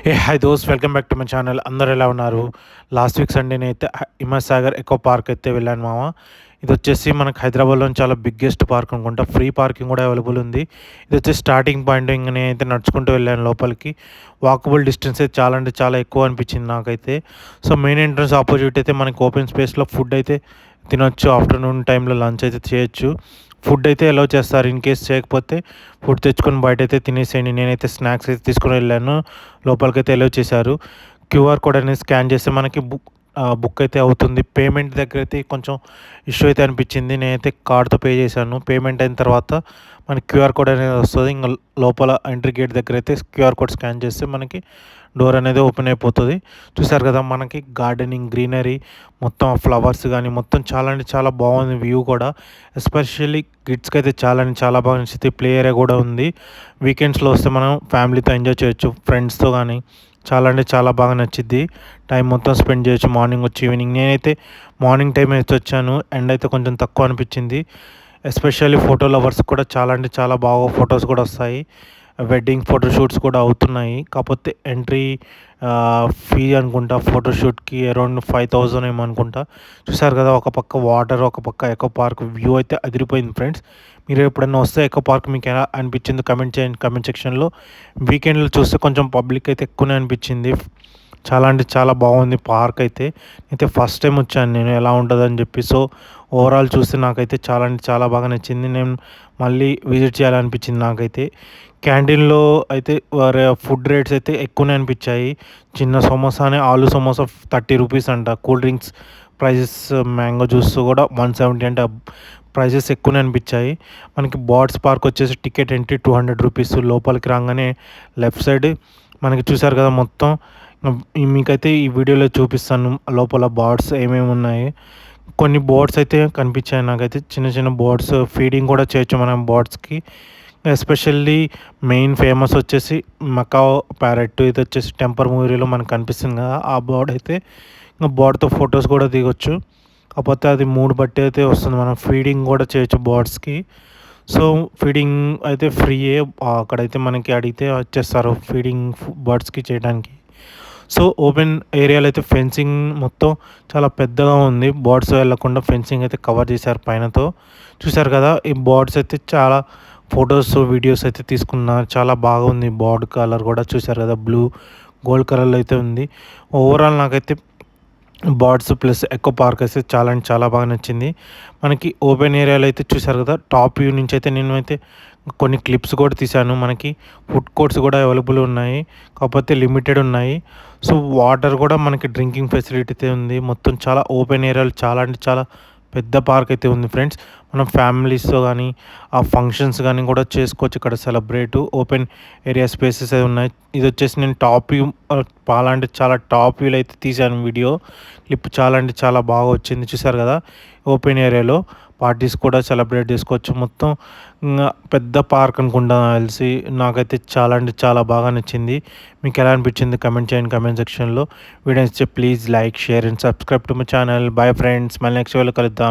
A hi those welcome back to my channel. అందరూ ఎలా ఉన్నారు? లాస్ట్ వీక్ సండేనే అయితే హిమసాగర్ ఎకో పార్క్ అయితే వెళ్ళాను మామ. ఇది వచ్చేసి మనకు హైదరాబాద్లోని చాలా బిగ్గెస్ట్ పార్క్ అనుకుంటా. ఫ్రీ పార్కింగ్ కూడా అవైలబుల్ ఉంది. ఇది వచ్చేసి స్టార్టింగ్ పాయింట్ నేను అయితే నడుచుకుంటూ వెళ్ళాను లోపలికి. వాకబుల్ డిస్టెన్స్ అయితే చాలా అంటే చాలా ఎక్కువ అనిపించింది నాకైతే. సో మెయిన్ ఎంట్రన్స్ ఆపోజిట్ అయితే మనకి ఓపెన్ స్పేస్లో ఫుడ్ అయితే తినొచ్చు. ఆఫ్టర్నూన్ టైంలో లంచ్ అయితే చేయొచ్చు. ఫుడ్ అయితే అలౌ చేస్తారు. ఇన్ కేస్ చేయకపోతే ఫుడ్ తెచ్చుకొని బయట అయితే తినేసేయండి. నేనైతే స్నాక్స్ అయితే తీసుకొని వెళ్ళాను. లోపలికైతే అలౌ చేశారు. క్యూఆర్ కోడ్ అనేది స్కాన్ చేస్తే మనకి బుక్ అయితే అవుతుంది. పేమెంట్ దగ్గర అయితే కొంచెం ఇష్యూ అయితే అనిపించింది. నేనైతే కార్డ్తో పే చేశాను. పేమెంట్ అయిన తర్వాత మనకి క్యూఆర్ కోడ్ అనేది వస్తుంది. ఇంకా లోపల ఎంట్రీ గేట్ దగ్గర అయితే క్యూఆర్ కోడ్ స్కాన్ చేస్తే మనకి డోర్ అనేది ఓపెన్ అయిపోతుంది. చూసారు కదా, మనకి గార్డెనింగ్, గ్రీనరీ, మొత్తం ఫ్లవర్స్ కానీ మొత్తం చాలా అంటే చాలా బాగుంది వ్యూ కూడా. ఎస్పెషల్లీ కిడ్స్కి అయితే చాలా అంటే చాలా బాగా నచ్చుతుంది. ప్లే ఏరియా కూడా ఉంది. వీకెండ్స్లో వస్తే మనం ఫ్యామిలీతో ఎంజాయ్ చేయొచ్చు, ఫ్రెండ్స్తో కానీ. చాలా అంటే చాలా బాగా నచ్చింది. టైం మొత్తం స్పెండ్ చేయొచ్చు మార్నింగ్ వచ్చి ఈవినింగ్. నేనైతే మార్నింగ్ టైం అయితే వచ్చాను. ఎండ్ అయితే కొంచెం తక్కువ అనిపించింది. ఎస్పెషల్లీ ఫోటో లవర్స్ కూడా చాలా అంటే చాలా బాగా ఫొటోస్ కూడా వస్తాయి. వెడ్డింగ్ ఫోటోషూట్స్ కూడా అవుతున్నాయి. కాకపోతే ఎంట్రీ ఫీ అనుకుంటా ఫోటోషూట్కి అరౌండ్ 5,000 ఏమో అనుకుంటా. చూసారు కదా, ఒక పక్క వాటర్, ఒక పక్క ఎకో పార్క్ వ్యూ అయితే అదిరిపోయింది ఫ్రెండ్స్. మీరు ఎప్పుడైనా వస్తే ఎకో పార్క్ మీకు ఎలా అనిపించిందో కమెంట్ చేయండి కామెంట్ సెక్షన్లో. వీకెండ్లో చూస్తే కొంచెం పబ్లిక్ అయితే ఎక్కువనే అనిపించింది. చాలా అంటే చాలా బాగుంది పార్క్ అయితే. అయితే ఫస్ట్ టైం వచ్చాను నేను, ఎలా ఉంటుందని చెప్పి. సో ఓవరాల్ చూస్తే నాకైతే చాలా అంటే చాలా బాగా నచ్చింది. నేను మళ్ళీ విజిట్ చేయాలనిపించింది నాకైతే. క్యాంటీన్లో అయితే ఫుడ్ రేట్స్ అయితే ఎక్కువనే అనిపించాయి. చిన్న సమోసానే ఆలు సమోసా 30 రూపీస్ అంట. Cool drinks prices, mango juice కూడా 170 అంటే ప్రైజెస్ ఎక్కువనే అనిపించాయి. మనకి బర్డ్స్ పార్క్ వచ్చేసి టికెట్ ఎంట్రీ 200 రూపీస్. లోపలికి రాగానే లెఫ్ట్ సైడ్ మనకి చూసారు కదా మొత్తం. మీకైతే ఈ వీడియోలో చూపిస్తాను లోపల బర్డ్స్ ఏమేమి ఉన్నాయి. కొన్ని బర్డ్స్ అయితే కనిపించాయి నాకైతే, చిన్న చిన్న బర్డ్స్. ఫీడింగ్ కూడా చేయొచ్చు మనం బర్డ్స్కి. ఎస్పెషల్లీ మెయిన్ ఫేమస్ వచ్చేసి మకావ్ ప్యారెట్. ఇది వచ్చేసి టెంపర్ మూవీలో మనకు కనిపిస్తుంది కదా, ఆ బర్డ్ అయితే. ఇంకా బర్డ్తో ఫొటోస్ కూడా దిగొచ్చు. కాకపోతే అది మూడు బట్టి అయితే వస్తుంది. మనం ఫీడింగ్ కూడా చేయొచ్చు బర్డ్స్కి. సో ఫీడింగ్ అయితే ఫ్రీయే. అక్కడైతే మనకి అడిగితే వచ్చేస్తారు ఫీడింగ్ బర్డ్స్కి చేయడానికి. సో ఓపెన్ ఏరియాలో అయితే ఫెన్సింగ్ మొత్తం చాలా పెద్దగా ఉంది. బర్డ్స్ వెళ్ళకుండా ఫెన్సింగ్ అయితే కవర్ చేశారు పైనతో. చూశారు కదా, ఈ బర్డ్స్ అయితే చాలా ఫొటోస్, వీడియోస్ అయితే తీసుకున్నారు. చాలా బాగుంది. బర్డ్ కలర్ కూడా చూశారు కదా, బ్లూ గోల్డ్ కలర్లో అయితే ఉంది. ఓవరాల్ నాకైతే బర్డ్స్ ప్లస్ ఎకో పార్క్ అయితే చాలా అంటే చాలా బాగా నచ్చింది. మనకి ఓపెన్ ఏరియాలో అయితే చూశారు కదా, టాప్ వ్యూ నుంచి అయితే నేను అయితే కొన్ని క్లిప్స్ కూడా తీశాను. మనకి ఫుడ్ కోర్ట్స్ కూడా అవైలబుల్ ఉన్నాయి, కాకపోతే లిమిటెడ్ ఉన్నాయి. సో వాటర్ కూడా మనకి డ్రింకింగ్ ఫెసిలిటీ అయితే ఉంది. మొత్తం చాలా ఓపెన్ ఏరియాలో చాలా అంటే చాలా పెద్ద పార్క్ అయితే ఉంది ఫ్రెండ్స్. మనం ఫ్యామిలీస్తో కానీ ఆ ఫంక్షన్స్ కానీ కూడా చేసుకోవచ్చు ఇక్కడ. సెలబ్రేట్ ఓపెన్ ఏరియా స్పేసెస్ అయితే ఉన్నాయి. ఇది వచ్చేసి నేను టాప్ వ్యూ, చాలా అంటే చాలా టాప్ వ్యూలో అయితే తీశాను వీడియో క్లిప్. చాలా అంటే చాలా బాగా వచ్చింది. చూసారు కదా, ఓపెన్ ఏరియాలో పార్టీస్ కూడా సెలబ్రేట్ చేసుకోవచ్చు. మొత్తం పెద్ద పార్క్ అనుకుంటా తెలిసి. నాకైతే చాలా అంటే చాలా బాగా నచ్చింది. మీకు ఎలా అనిపించింది కమెంట్ చేయండి కమెంట్ సెక్షన్లో. వీడియో ఇస్తే please like, share and subscribe to my channel. Bye friends, మళ్ళీ నెక్స్ట్ వీడియోలో కలుద్దాం.